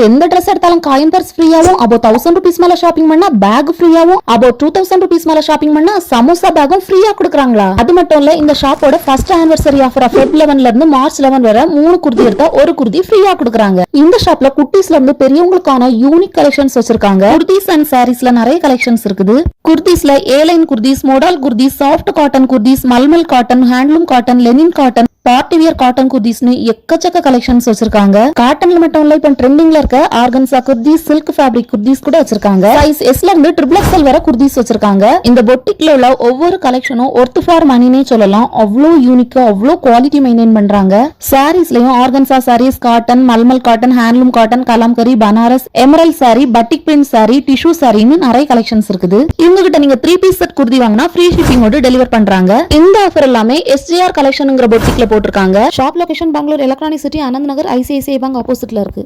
எந்த ட்ரெஸ் எடுத்தாலும் coin purse ஃப்ரீயாவும், about 1000 rupees மேல ஷாப்பிங் பண்ணா பேக் ஃப்ரீயாவும், about 2000 rupees மேல ஷாப்பிங் பண்ணா சமோசா பேக்கும் ஃப்ரீயா கொடுக்கறாங்களா? அது மட்டும் இல்ல, இந்த ஷாப்போட ஃபர்ஸ்ட் ஆனிவர்சரி ஆஃபர் Feb 11 ல இருந்து March 11 வரை 3 குர்தி எடுத்தா ஒரு குர்தி ஃப்ரீயா கொடுக்கறாங்க. இந்த ஷாப்ல குட்டீஸ்ல இருந்து பெரியவங்களுக்கான யூனிக் கலெக்ஷன்ஸ் வச்சிருக்காங்க. குர்தீஸ் அண்ட் சாரீஸ்ல நிறைய கலெக்ஷன்ஸ் இருக்குது. குர்தீஸ்ல A line kurtis, model kurtis, soft cotton kurtis, mulmul cotton, handloom cotton, linen cotton, party wear cotton குர்தீஸ்னு எக்கச்சக்க கலெக்ஷன்ஸ் வச்சிருக்காங்க. காட்டன்ல மட்டும் இல்ல, இப்ப ட்ரெண்டிங்ல இருக்க organza kurtis, silk fabric kurtis கூட வச்சிருக்காங்க. சைஸ் S ல இருந்து XXL வரை குர்தீஸ் வச்சிருக்காங்க. இந்த பொட்டிக்ல உள்ள ஒவ்வொரு கலெக்ஷனும் ஒர்த் ஃபார் மணினே சொல்லலாம். அவ்வளோ யூனிக்கா, அவ்வளோ குவாலிட்டி மெயின்டைன் பண்றாங்க. சாரீஸ்லயும் organza saris, cotton, mulmul cotton, handloom cotton, Kalamkari, Banaras, emerald sari, batik print sari, tissue சாரின்னு நிறைய கலெக்ஷன்ஸ் இருக்குது. இவங்க கிட்ட நீங்க 3 பீஸ் செட் குர்தி வாங்கினா ஃப்ரீ ஷிப்பிங்கோட டெலிவர் பண்றாங்க. இந்த ஆஃபர் எல்லாமே SJR கலெக்ஷன்ங்கிற பொட்டிக்ல போட்டிருக்காங்க. Shop location Bangalore electronic city, Anand Nagar, ICICI bank ஆப்போசிட்ல இருக்கு.